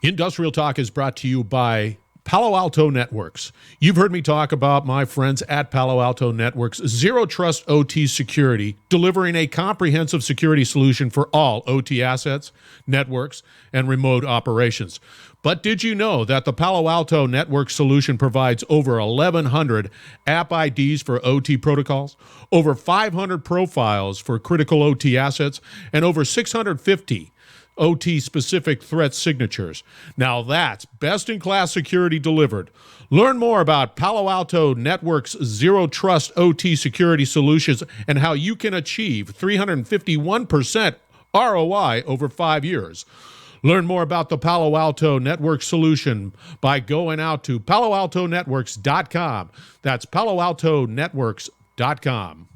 Industrial Talk is brought to you by Palo Alto Networks. You've heard me talk about my friends at Palo Alto Networks, Zero Trust OT Security, delivering a comprehensive security solution for all OT assets, networks, and remote operations. But did you know that the Palo Alto Network solution provides over 1,100 app IDs for OT protocols, over 500 profiles for critical OT assets, and over 650 OT-specific threat signatures? Now that's best-in-class security delivered. Learn more about Palo Alto Network's Zero Trust OT security solutions and how you can achieve 351% ROI over 5 years. Learn more about the Palo Alto Network solution by going out to paloaltonetworks.com. That's paloaltonetworks.com.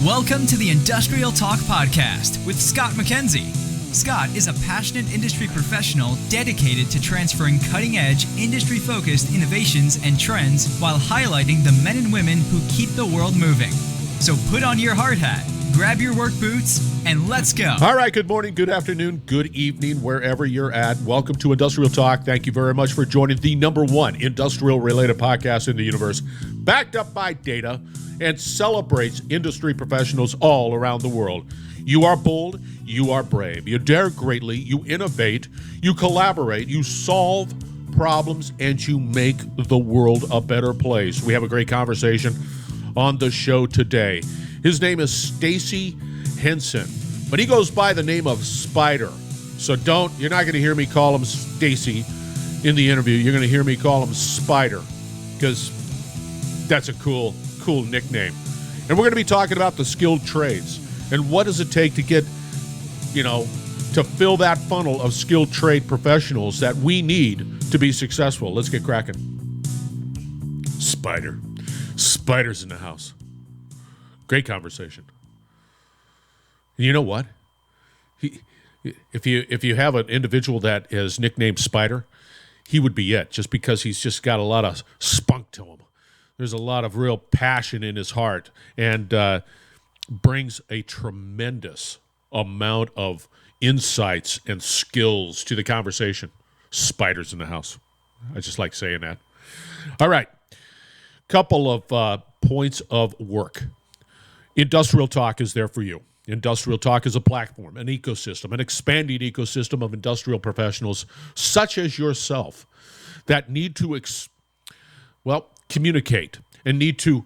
Welcome to the Industrial Talk Podcast with Scott MacKenzie. Scott is a passionate industry professional dedicated to transferring cutting-edge, industry-focused innovations and trends while highlighting the men and women who keep the world moving. So put on your hard hat, grab your work boots, and let's go. All right, good morning, good afternoon, good evening, wherever you're at. Welcome to Industrial Talk. Thank you very much for joining the #1 industrial-related podcast in the universe, backed up by data, and celebrates industry professionals all around the world. You are bold, you are brave, you dare greatly, you innovate, you collaborate, you solve problems, and you make the world a better place. We have a great conversation on the show today. His name is Stacy Henson, but he goes by the name of Spider. So you're not going to hear me call him Stacy in the interview. You're going to hear me call him Spider because that's a cool nickname. And we're going to be talking about the skilled trades and what does it take to get, to fill that funnel of skilled trade professionals that we need to be successful. Let's get cracking. Spider's in the house. Great conversation. And you know what? If you have an individual that is nicknamed Spider, he would be it, just because he's just got a lot of spunk to him. There's a lot of real passion in his heart and brings a tremendous amount of insights and skills to the conversation. Spider's in the house. I just like saying that. All right. Couple of points of work. Industrial Talk is there for you. Industrial Talk is a platform, an ecosystem, an expanding ecosystem of industrial professionals such as yourself that need to communicate and need to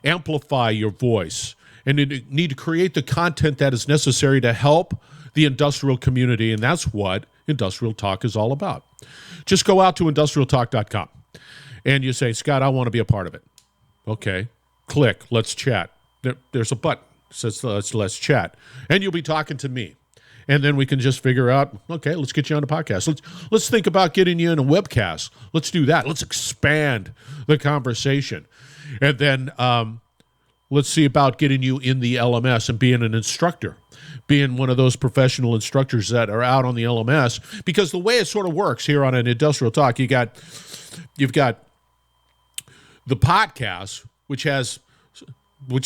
amplify your voice and need to create the content that is necessary to help the industrial community, and that's what Industrial Talk is all about. Just go out to industrialtalk.com and you say, Scott, I want to be a part of it. Okay, click, let's chat. There's a button that says let's chat, and you'll be talking to me. And then we can just figure out, okay, let's get you on the podcast. Let's think about getting you in a webcast. Let's do that. Let's expand the conversation. And then let's see about getting you in the LMS and being an instructor, being one of those professional instructors that are out on the LMS. Because the way it sort of works here on an Industrial Talk, you've got the podcast, which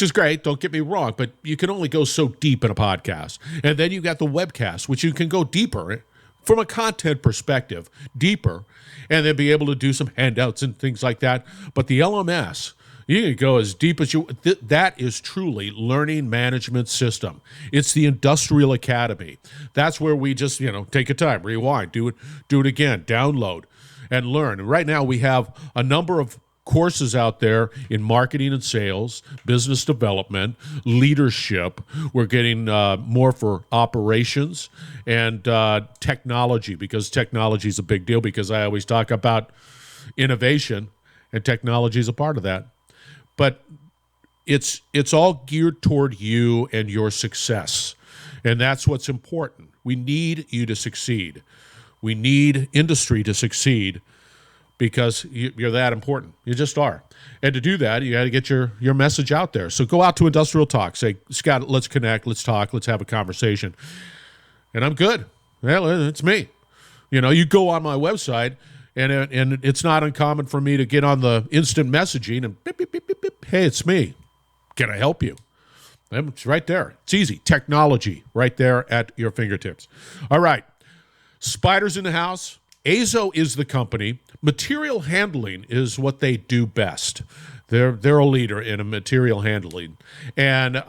is great, don't get me wrong, but you can only go so deep in a podcast. And then you got the webcast, which you can go deeper from a content perspective, deeper, and then be able to do some handouts and things like that. But the LMS, you can go as deep as you, that is truly learning management system. It's the Industrial Academy. That's where we just, take a time, rewind, do it again, download and learn. And right now we have a number of courses out there in marketing and sales, business development, leadership. We're getting more for operations and technology, because technology is a big deal, because I always talk about innovation, and technology is a part of that. But it's all geared toward you and your success, and that's what's important. We need you to succeed. We need industry to succeed, because you're that important. You just are. And to do that, you got to get your message out there. So go out to Industrial Talk. Say, Scott, let's connect, let's talk, let's have a conversation. And I'm good. Well, it's me. You go on my website, and it's not uncommon for me to get on the instant messaging and beep, beep, beep, beep, beep. Hey, it's me. Can I help you? It's right there. It's easy. Technology right there at your fingertips. All right. Spider's in the house. Azo is the company. Material handling is what they do best. They're a leader in a material handling. And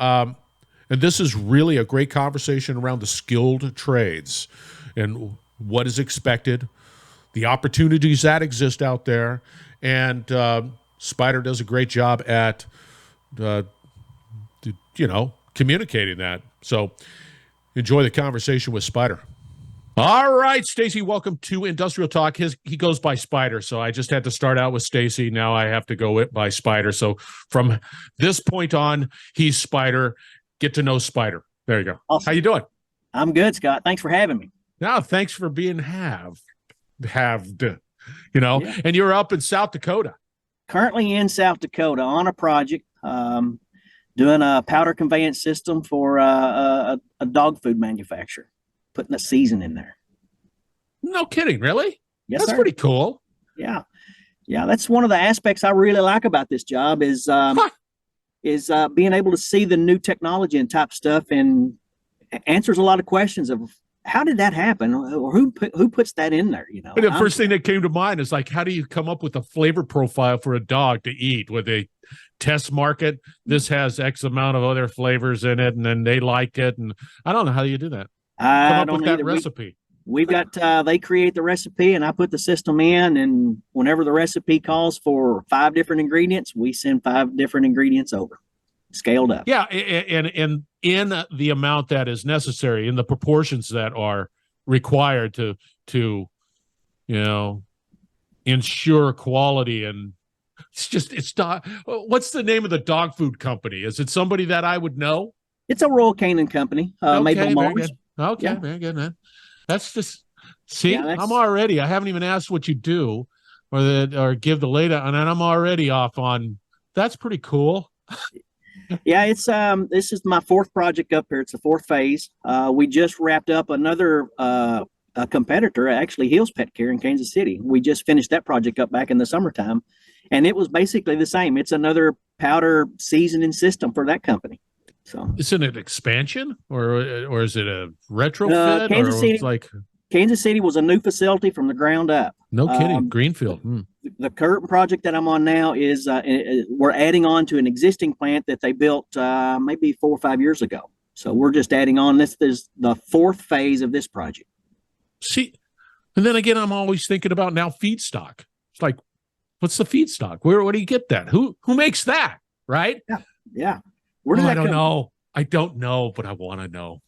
this is really a great conversation around the skilled trades and what is expected, the opportunities that exist out there. And Spider does a great job at communicating that. So enjoy the conversation with Spider. All right, Stacy, welcome to Industrial Talk. He goes by Spider, so I just had to start out with Stacy. Now I have to go by Spider. So from this point on, he's Spider. Get to know Spider. There you go. Awesome. How you doing? I'm good, Scott. Thanks for having me. No, thanks for being halved, and you're up in South Dakota. Currently in South Dakota on a project, doing a powder conveyance system for a dog food manufacturer, putting a season in there. No kidding, really? Yes, That's sir. pretty cool. Yeah. That's one of the aspects I really like about this job is being able to see the new technology and type stuff, and answers a lot of questions of how did that happen, or who puts that in there? The first thing that came to mind is like, how do you come up with a flavor profile for a dog to eat? With a test market, this has X amount of other flavors in it, and then they like it, and I don't know how you do that. Come up with that recipe. We've got they create the recipe, and I put the system in, and whenever the recipe calls for 5 different ingredients, we send 5 different ingredients over, scaled up. Yeah, and in the amount that is necessary, in the proportions that are required to ensure quality. And it's dog. What's the name of the dog food company? Is it somebody that I would know? It's a Royal Canin company, Maple Motors. Okay, very good, man. That's just I haven't even asked what you do or give the latest, and I'm already off on. That's pretty cool. Yeah, it's this is my 4th project up here. It's the 4th phase. We just wrapped up another a competitor, actually Hills Pet Care in Kansas City. We just finished that project up back in the summertime, and it was basically the same. It's another powder seasoning system for that company. So, isn't it an expansion or is it a retrofit? Kansas City was a new facility from the ground up. No kidding, greenfield. The current project that I'm on now is we're adding on to an existing plant that they built maybe 4 or 5 years ago. So we're just adding on. This is the 4th phase of this project. See, and then again, I'm always thinking about now feedstock. It's like, what's the feedstock? Where do you get that? Who makes that? Right? Yeah. Where does that I don't come know. I don't know, but I want to know.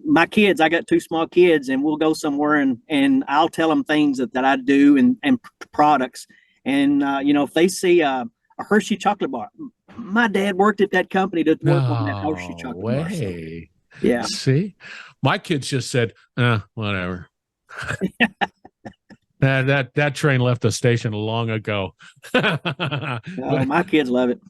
My kids, I got 2 small kids, and we'll go somewhere and I'll tell them things that I do and products. And, if they see a Hershey chocolate bar, my dad worked at that company to work on that Hershey chocolate bar. So, yeah. See, my kids just said, whatever. That train left the station long ago. My kids love it.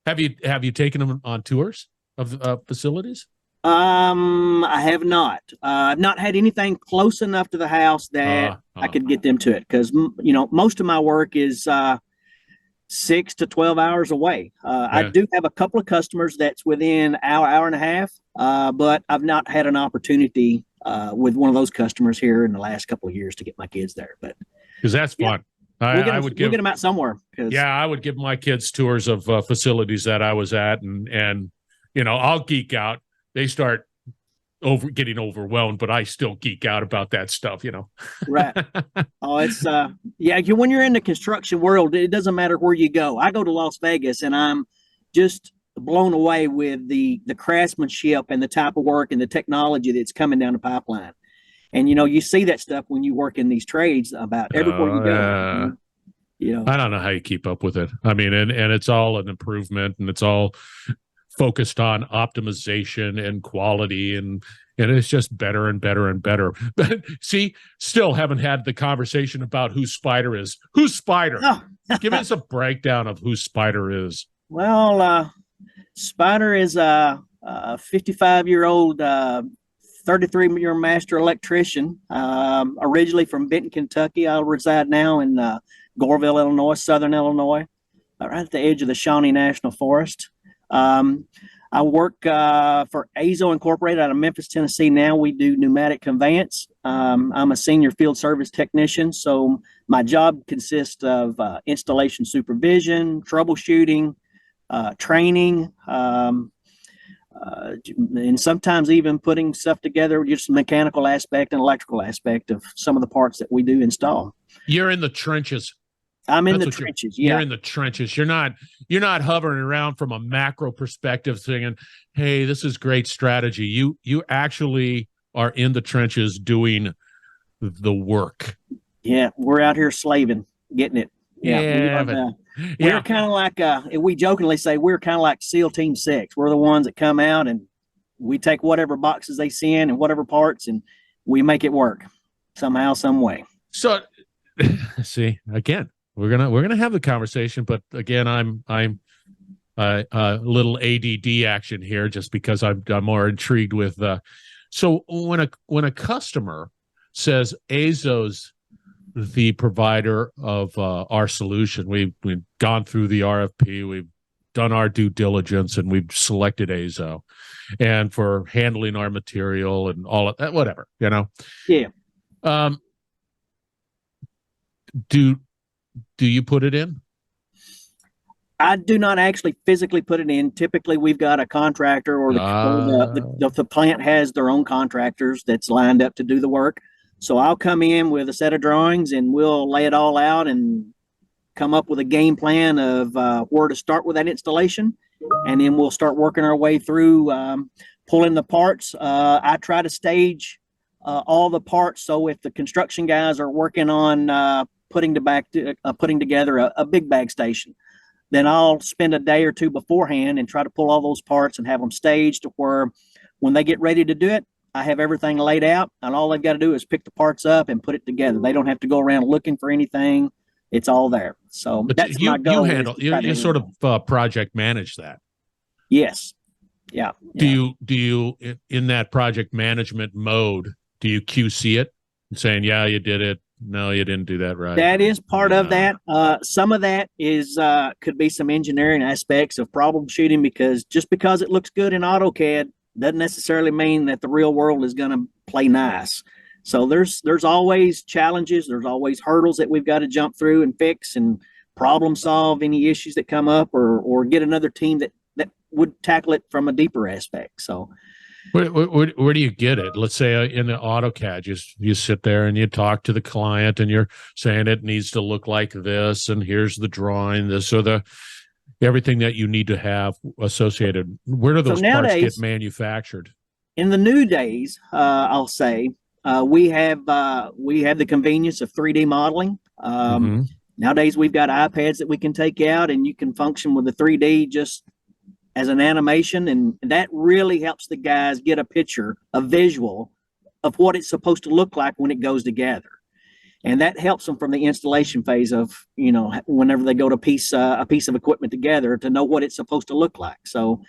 Have you taken them on tours of facilities? I have not. I've not had anything close enough to the house that I could get them to it, because most of my work is 6 to 12 hours away. I do have a couple of customers that's within hour and a half, but I've not had an opportunity with one of those customers here in the last couple of years to get my kids there. But because that's fun. We'll get them out somewhere. I would give my kids tours of facilities that I was at, and I'll geek out. They start getting overwhelmed, but I still geek out about that stuff, Right. Oh, it's when you're in the construction world, it doesn't matter where you go. I go to Las Vegas, and I'm just blown away with the craftsmanship and the type of work and the technology that's coming down the pipeline. And, you see that stuff when you work in these trades about everywhere you go. I don't know how you keep up with it. I mean, and it's all an improvement, and it's all focused on optimization and quality, and it's just better and better and better. But see, still haven't had the conversation about who Spider is. Who's Spider? Oh. Give us a breakdown of who Spider is. Well, Spider is a 55-year-old 33-year master electrician, originally from Benton, Kentucky. I reside now in Goreville, Illinois, Southern Illinois, right at the edge of the Shawnee National Forest. I work for Azo Incorporated out of Memphis, Tennessee. Now we do pneumatic conveyance. I'm a senior field service technician, so my job consists of installation supervision, troubleshooting, training, and sometimes even putting stuff together, just mechanical aspect and electrical aspect of some of the parts that we do install. You're in the trenches. I'm in the trenches. You're in the trenches. You're not hovering around from a macro perspective saying, hey, this is great strategy. You actually are in the trenches doing the work. Yeah, we're out here slaving, getting it. Yeah, we're kind of like we jokingly say we're kind of like SEAL Team 6. We're the ones that come out and we take whatever boxes they send and whatever parts, and we make it work somehow, some way. So, see, again, we're gonna have the conversation, but again, I'm a little ADD action here just because I'm more intrigued with. So when a customer says Azo's the provider of our solution, we've gone through the RFP, we've done our due diligence, and we've selected Azo, and for handling our material and all of that, whatever, Yeah. Do you put it in? I do not actually physically put it in. Typically, we've got a contractor, or the plant has their own contractors that's lined up to do the work. So I'll come in with a set of drawings and we'll lay it all out and come up with a game plan of where to start with that installation. And then we'll start working our way through pulling the parts. I try to stage all the parts. So if the construction guys are working on putting together a big bag station, then I'll spend a day or two beforehand and try to pull all those parts and have them staged to where when they get ready to do it, I have everything laid out, and all they've got to do is pick the parts up and put it together. They don't have to go around looking for anything. It's all there. So but that's my goal. You sort of project manage that. Yes. Yeah. Do you in that project management mode, do you QC it and saying, yeah, you did it? No, you didn't do that right. That is part of that. Some of that is could be some engineering aspects of problem shooting, because just because it looks good in AutoCAD doesn't necessarily mean that the real world is going to play nice. So there's always challenges. There's always hurdles that we've got to jump through and fix and problem solve any issues that come up, or get another team that would tackle it from a deeper aspect. So where do you get it? Let's say in the AutoCAD, you sit there and you talk to the client and you're saying it needs to look like this, and here's the drawing, this or the everything that you need to have associated. Where do those parts get manufactured? In the new days, I'll say we have the convenience of 3D modeling. Nowadays, we've got iPads that we can take out, and you can function with the 3D just as an animation, and that really helps the guys get a visual of what it's supposed to look like when it goes together. And that helps them from the installation phase of, whenever they go to piece a piece of equipment together, to know what it's supposed to look like. So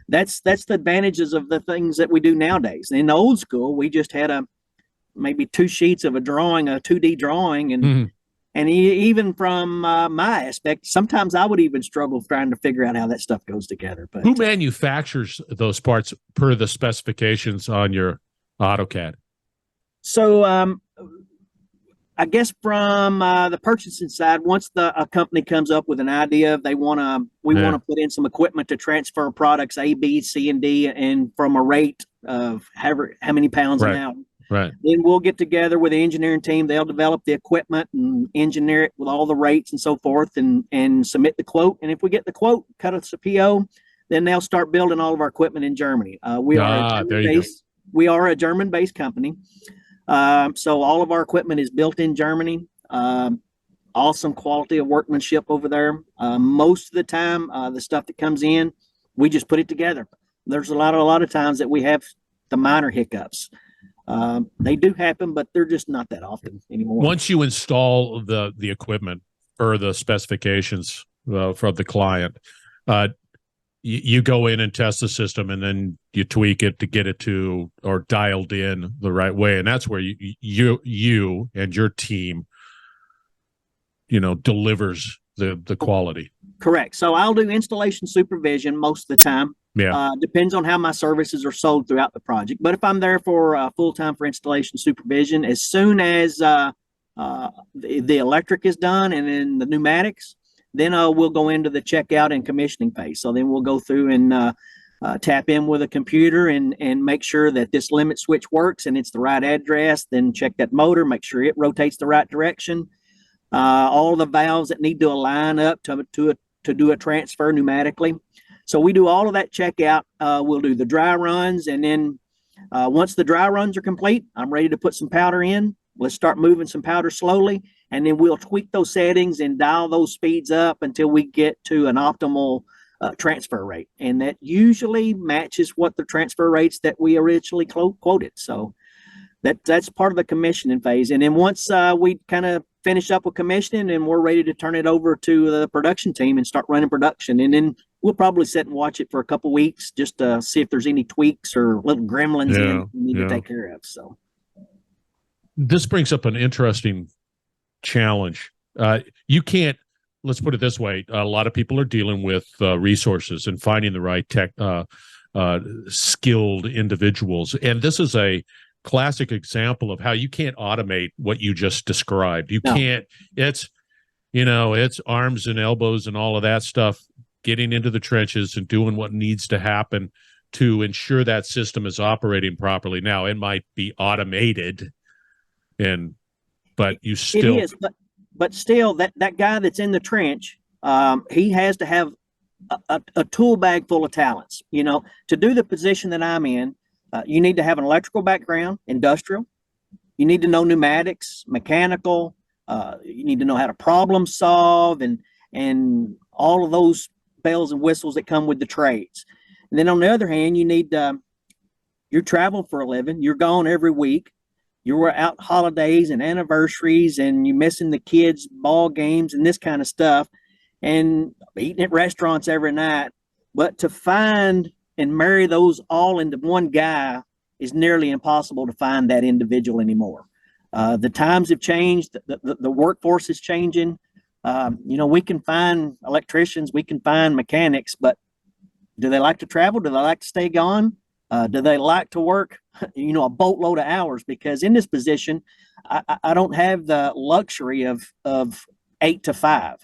that's the advantages of the things that we do nowadays. In the old school, we just had maybe 2 sheets of a drawing, a 2D drawing. And even from my aspect, sometimes I would even struggle trying to figure out how that stuff goes together. But who manufactures those parts per the specifications on your AutoCAD? So, I guess from the purchasing side, once a company comes up with an idea, we want to put in some equipment to transfer products A, B, C, and D, and from a rate of how many pounds an hour. Right. Then we'll get together with the engineering team. They'll develop the equipment and engineer it with all the rates and so forth, and submit the quote. And if we get the quote, cut us a PO, then they'll start building all of our equipment in Germany. We are a German-based company. So all of our equipment is built in Germany. Awesome quality of workmanship over there. Most of the time, the stuff that comes in, we just put it together. There's a lot of times that we have the minor hiccups. They do happen, but they're just not that often anymore. Once you install the equipment or the specifications from the client, you go in and test the system, and then you tweak it to get it to or dialed in the right way. And that's where you and your team, delivers the quality. Correct. So I'll do installation supervision most of the time. Yeah. Depends on how my services are sold throughout the project. But if I'm there for full time for installation supervision, as soon as the electric is done and then the pneumatics, then we'll go into the checkout and commissioning phase. So then we'll go through and tap in with a computer and make sure that this limit switch works and it's the right address. Then check that motor, make sure it rotates the right direction. All the valves that need to align up to do a transfer pneumatically. So we do all of that checkout. We'll do the dry runs, and then once the dry runs are complete, I'm ready to put some powder in. Let's start moving some powder slowly, and then we'll tweak those settings and dial those speeds up until we get to an optimal transfer rate. And that usually matches what the transfer rates that we originally quoted. So that's part of the commissioning phase. And then once we kind of finish up with commissioning and we're ready to turn it over to the production team and start running production. And then we'll probably sit and watch it for a couple weeks just to see if there's any tweaks or little gremlins we need to take care of. So this brings up an interesting challenge. You can't, let's put it this way. A lot of people are dealing with resources and finding the right skilled individuals. And this is a classic example of how you can't automate what you just described. You can't, it's arms and elbows and all of that stuff, getting into the trenches and doing what needs to happen to ensure that system is operating properly. Now, it might be automated, but you still... It is, but still, that guy that's in the trench, he has to have a tool bag full of talents. To do the position that I'm in, you need to have an electrical background, industrial. You need to know pneumatics, mechanical. You need to know how to problem solve and all of those bells and whistles that come with the trades. And then on the other hand, you need, you're traveling for a living. You're gone every week. You're out holidays and anniversaries and you're missing the kids' ball games and this kind of stuff and eating at restaurants every night. But to find and marry those all into one guy is nearly impossible to find that individual anymore. The times have changed. The workforce is changing. We can find electricians, we can find mechanics, but do they like to travel? Do they like to stay gone? Do they like to work, a boatload of hours? Because in this position, I don't have the luxury of 8 to 5.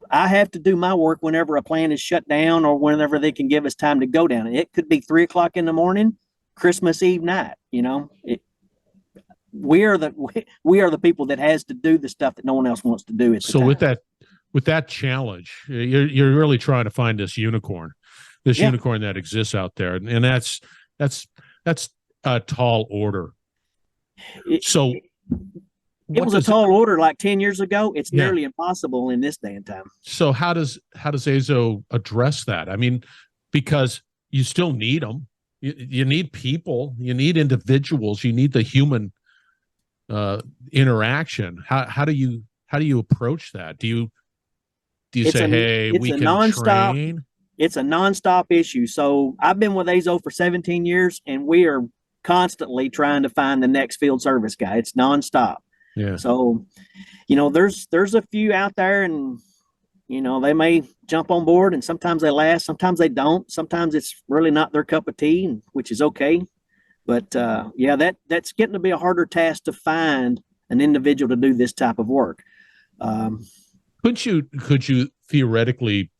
I have to do my work whenever a plant is shut down or whenever they can give us time to go down. It could be 3 o'clock in the morning, Christmas Eve night. We are the people that has to do the stuff that no one else wants to do. So with that challenge, you're really trying to find this unicorn that exists out there, and that's a tall order. It was a tall order like 10 years ago. It's nearly impossible in this day and time. So how does Azo address that? I mean, because you still need them. You need people. You need individuals. You need the human interaction. How do you approach that? Do you say, hey, we can train? It's a nonstop issue. So I've been with Azo for 17 years, and we are constantly trying to find the next field service guy. It's nonstop. Yeah. So, there's a few out there, and they may jump on board, and sometimes they last, sometimes they don't. Sometimes it's really not their cup of tea, which is okay. But that's getting to be a harder task to find an individual to do this type of work. Could you theoretically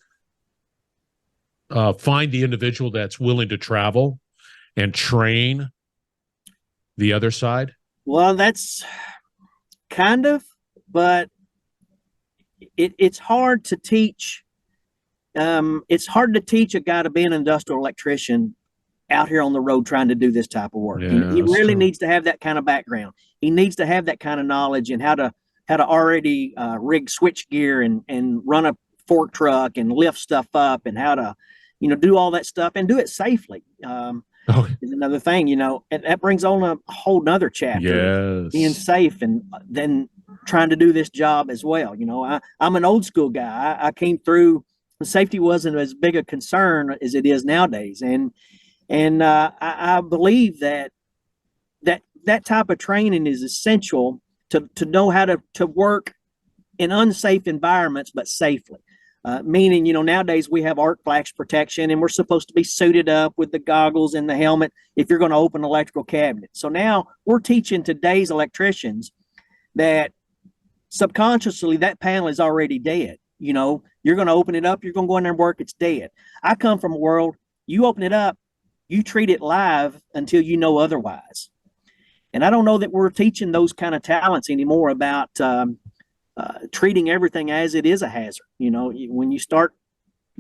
find the individual that's willing to travel and train the other side? Well, that's kind of, but it's hard to teach. It's hard to teach a guy to be an industrial electrician out here on the road trying to do this type of work. Yeah, he really needs to have that kind of background. He needs to have that kind of knowledge and how to already rig switch gear and run a fork truck and lift stuff up and how to, do all that stuff and do it safely. Is another thing, and that brings on a whole nother chapter. Yes. Being safe and then trying to do this job as well. I'm an old school guy. I came through, safety wasn't as big a concern as it is nowadays. And I believe that type of training is essential to know how to work in unsafe environments, but safely. Meaning, nowadays we have arc flash protection and we're supposed to be suited up with the goggles and the helmet if you're going to open an electrical cabinet. So now we're teaching today's electricians that subconsciously that panel is already dead. You're going to open it up, you're going to go in there and work, it's dead. I come from a world, you open it up, you treat it live until you know otherwise. And I don't know that we're teaching those kind of talents anymore about treating everything as it is a hazard. When you start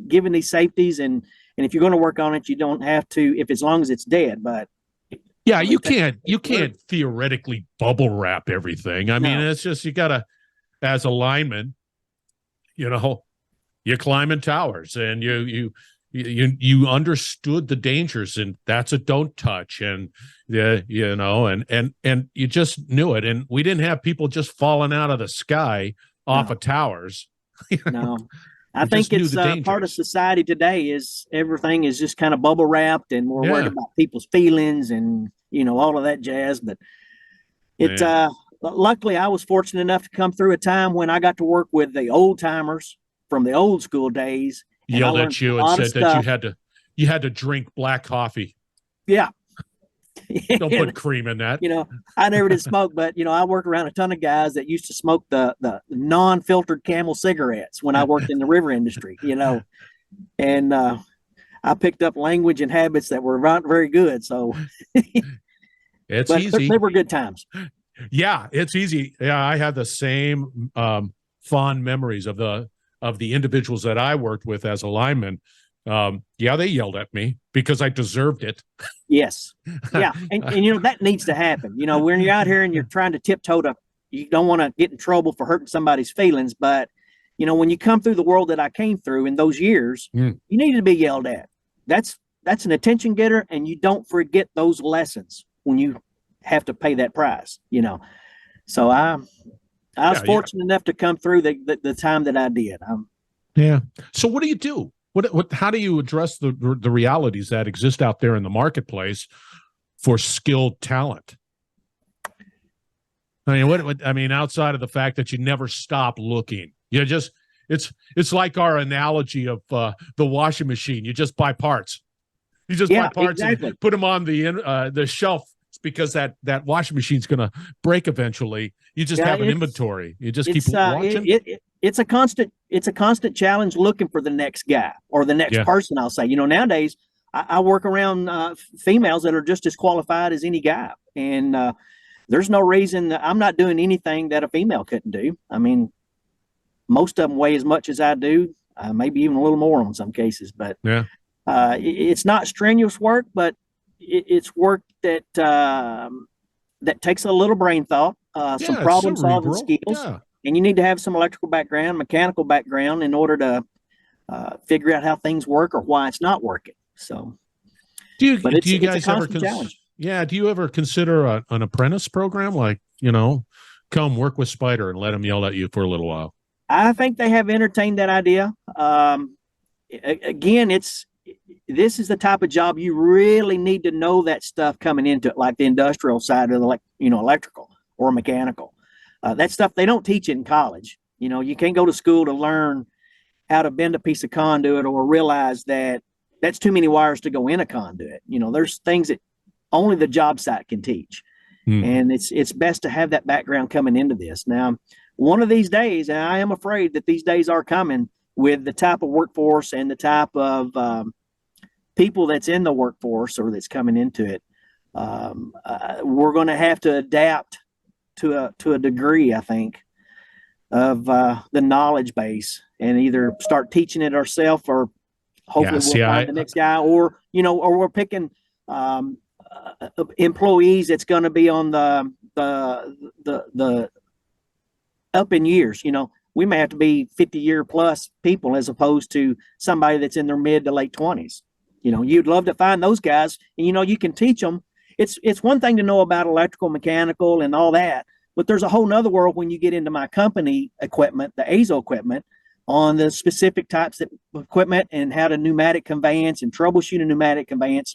giving these safeties and if you're going to work on it, you don't have to, if as long as it's dead, but yeah, you can't theoretically bubble wrap everything. I mean, it's just, you gotta, as a lineman, you climb in towers and you understood the dangers, and that's a don't touch, and and you just knew it. And we didn't have people just falling out of the sky off of towers. No, I think it's part of society today is everything is just kind of bubble wrapped, and we're worried about people's feelings and all of that jazz. But luckily I was fortunate enough to come through a time when I got to work with the old timers from the old school days. Yelled at you and said that you had to drink black coffee. Yeah. Don't put cream in that. I never did smoke, but I worked around a ton of guys that used to smoke the non-filtered Camel cigarettes when I worked in the river industry, and I picked up language and habits that were not very good. So it's easy. They were good times. Yeah, it's easy. Yeah, I had the same fond memories of the individuals that I worked with as a lineman. They yelled at me because I deserved it. Yes. Yeah. And that needs to happen. When you're out here and you're trying to tiptoe you don't want to get in trouble for hurting somebody's feelings. But, when you come through the world that I came through in those years, you need to be yelled at. That's an attention getter, and you don't forget those lessons when you have to pay that price, So I was fortunate enough to come through the time that I did. So what do you do? How do you address the realities that exist out there in the marketplace for skilled talent? I mean, outside of the fact that you never stop looking, it's like our analogy of the washing machine. You just buy parts. You just buy parts and put them on the shelf. It's because that washing machine's going to break eventually. You just have an inventory. You just keep watching. It's a constant challenge looking for the next guy or the next person. I'll say, nowadays I work around females that are just as qualified as any guy. And there's no reason that I'm not doing anything that a female couldn't do. I mean, most of them weigh as much as I do, maybe even a little more in some cases, but it's not strenuous work, but it's work that takes a little brain thought, some problem solving skills. Yeah. And you need to have some electrical background, mechanical background in order to figure out how things work or why it's not working. So, do you guys ever do you ever consider an apprentice program, like, come work with Spider and let him yell at you for a little while? I think they have entertained that idea. Again, this is the type of job you really need to know that stuff coming into it, like the industrial side of the electrical or mechanical. That stuff they don't teach it in college. You can't go to school to learn how to bend a piece of conduit or realize that that's too many wires to go in a conduit. There's things that only the job site can teach. And it's best to have that background coming into this. Now, one of these days, and I am afraid that these days are coming with the type of workforce and the type of people that's in the workforce or that's coming into it, we're going to have to adapt to a degree, I think, of the knowledge base, and either start teaching it ourselves, or hopefully we'll find the next guy, or we're picking employees that's going to be on the up in years. We may have to be 50-year plus people as opposed to somebody that's in their mid to late 20s. You'd love to find those guys, and you can teach them. It's one thing to know about electrical, mechanical, and all that, but there's a whole nother world when you get into my company equipment, the Azo equipment, on the specific types of equipment and how to pneumatic conveyance and troubleshoot a pneumatic conveyance.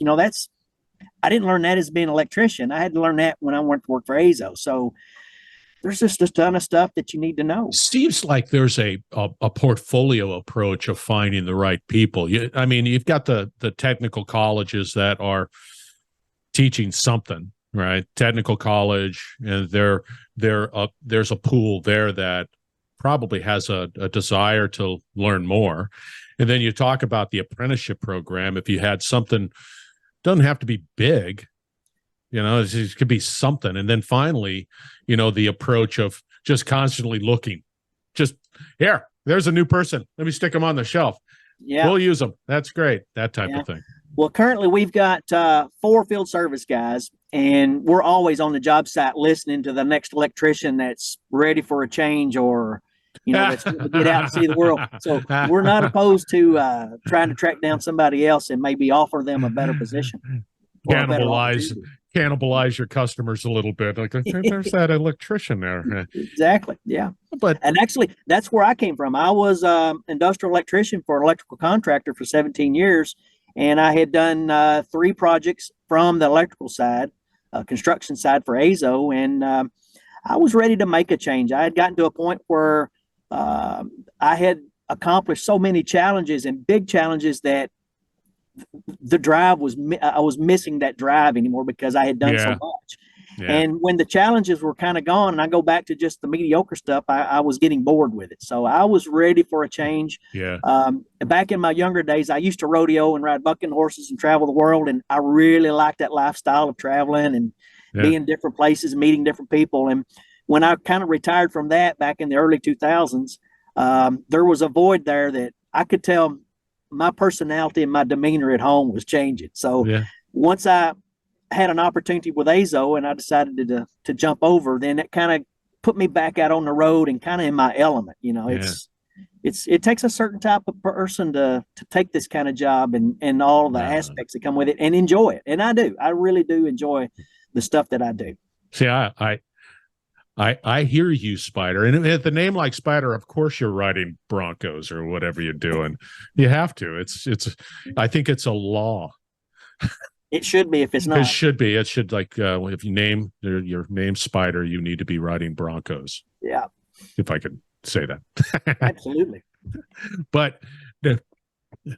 I didn't learn that as being an electrician. I had to learn that when I went to work for Azo. So there's just a ton of stuff that you need to know. Seems like there's a portfolio approach of finding the right people. I mean, you've got the technical colleges that are teaching something, right? Technical college, and there's a pool there that probably has a desire to learn more. And then you talk about the apprenticeship program. If you had something, doesn't have to be big, it could be something. And then finally, the approach of just constantly looking, just there's a new person. Let me stick them on the shelf. Yeah, we'll use them. That's great. That type of thing. Well, currently we've got 4 field service guys, and we're always on the job site listening to the next electrician that's ready for a change, or that's going to get out and see the world. So we're not opposed to trying to track down somebody else and maybe offer them a better position. Cannibalize your customers a little bit. Like, there's that electrician there. Exactly. Yeah. And actually, that's where I came from. I was industrial electrician for an electrical contractor for 17 years. And I had done 3 projects from the electrical side, construction side for Azo. And I was ready to make a change. I had gotten to a point where I had accomplished so many challenges and big challenges that the drive I was missing that drive anymore because I had done so much. Yeah. And when the challenges were kind of gone and I go back to just the mediocre stuff, I was getting bored with it. So I was ready for a change. Yeah. Back in my younger days, I used to rodeo and ride bucking horses and travel the world. And I really liked that lifestyle of traveling and being in different places, meeting different people. And when I kind of retired from that back in the early 2000s, there was a void there that I could tell my personality and my demeanor at home was changing. So once I had an opportunity with Azo and I decided to jump over, then it kind of put me back out on the road and kind of in my element. It takes a certain type of person to take this kind of job and all the aspects that come with it and enjoy it. And I do. I really do enjoy the stuff that I do. See, I hear you, Spider. And with a name like Spider, of course you're riding Broncos or whatever you're doing. You have to. I think it's a law. It should be if it's not. It should be. It should, like, if you name your name Spider, you need to be riding Broncos. Yeah. If I could say that. Absolutely. But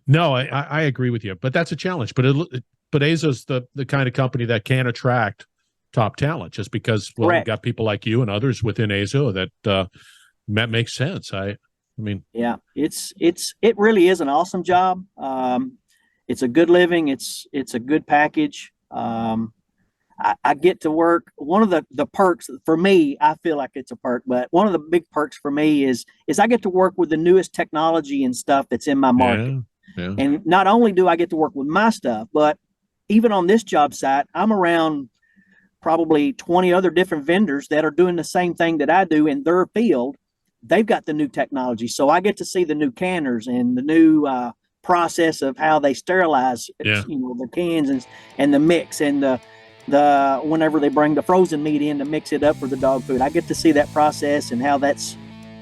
no, I agree with you. But that's a challenge. But Azo's the kind of company that can attract top talent just because, we've got people like you and others within Azo that makes sense. I mean, yeah, it really is an awesome job. It's a good living. It's a good package. I get to work. One of the perks for me, I feel like it's a perk, but one of the big perks for me is I get to work with the newest technology and stuff that's in my market. Yeah. And not only do I get to work with my stuff, but even on this job site, I'm around probably 20 other different vendors that are doing the same thing that I do in their field. They've got the new technology. So I get to see the new canners and the new process of how they sterilize the cans and the mix and the whenever they bring the frozen meat in to mix it up for the dog food. I get to see that process and how that's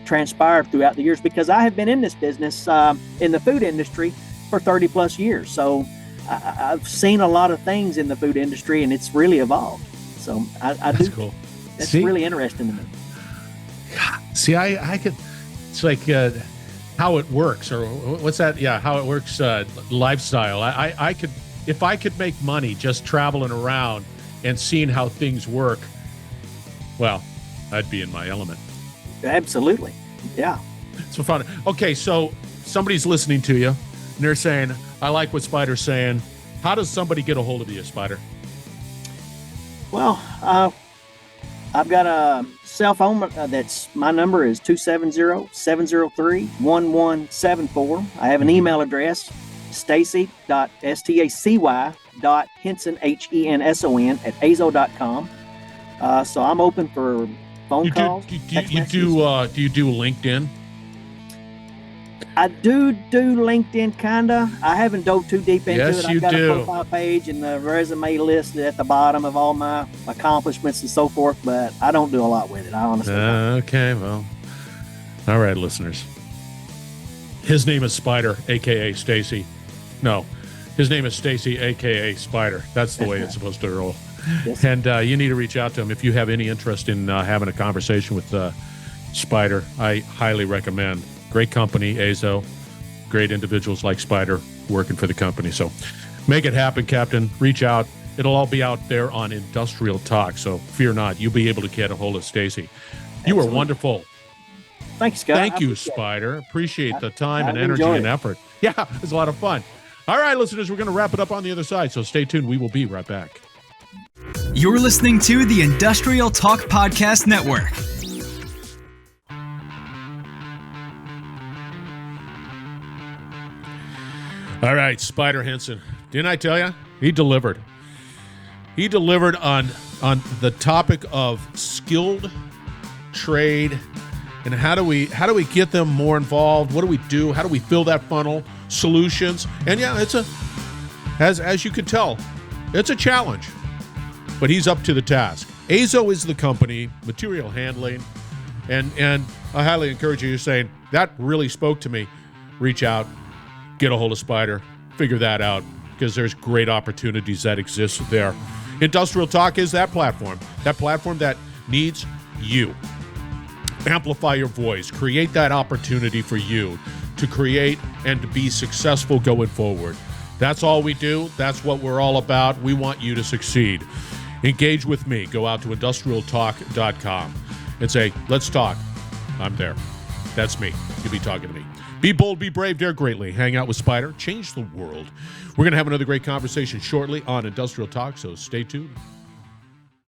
transpired throughout the years because I have been in this business in the food industry for 30 plus years. So I've seen a lot of things in the food industry and it's really evolved. So that's cool. That's really interesting to me. See, I could, it's like how it works, or what's that? Yeah, how it works, lifestyle. I could, if I could make money just traveling around and seeing how things work, well, I'd be in my element. Absolutely. Yeah. So fun. Okay, so somebody's listening to you, and they're saying, I like what Spider's saying. How does somebody get a hold of you, Spider? Well, I've got a cell phone that's my number is 270-703-1174. I have an email address, stacy.henson, henson@azo.com. So I'm open for phone calls. Do you do LinkedIn? I do LinkedIn, kinda. I haven't dove too deep into it. I've got a profile page and the resume list at the bottom of all my accomplishments and so forth, but I don't do a lot with it. I honestly don't. Okay, well, all right, listeners. His name is Spider, aka Stacy. No, His name is Stacy, a.k.a. Spider. That's the way it's supposed to roll. Yes. And you need to reach out to him if you have any interest in having a conversation with Spider. I highly recommend. Great company, Azo. Great individuals like Spider working for the company. So make it happen, Captain. Reach out. It'll all be out there on Industrial Talk. So fear not. You'll be able to get a hold of Stacy. You were wonderful. Thanks, Scott. Thank you, Spider. Appreciate the time and I've energy enjoyed and it. effort. Yeah, it was a lot of fun. All right, listeners, we're going to wrap it up on the other side. So stay tuned. We will be right back. You're listening to the Industrial Talk Podcast Network. All right, Spider Henson. Didn't I tell you? He delivered. He delivered on the topic of skilled trade and how do we get them more involved? What do we do? How do we fill that funnel? Solutions. And yeah, it's as you can tell, it's a challenge. But he's up to the task. Azo is the company, material handling, and I highly encourage you. You're saying that really spoke to me. Reach out, get a hold of Spider, figure that out, because there's great opportunities that exist there. Industrial Talk is that platform that needs you. Amplify your voice, create that opportunity for you to create and to be successful going forward. That's all we do. That's what we're all about. We want you to succeed. Engage with me. Go out to industrialtalk.com and say, let's talk. I'm there. That's me. You'll be talking to me. Be bold, be brave, dare greatly. Hang out with Spider. Change the world. We're going to have another great conversation shortly on Industrial Talk, so stay tuned.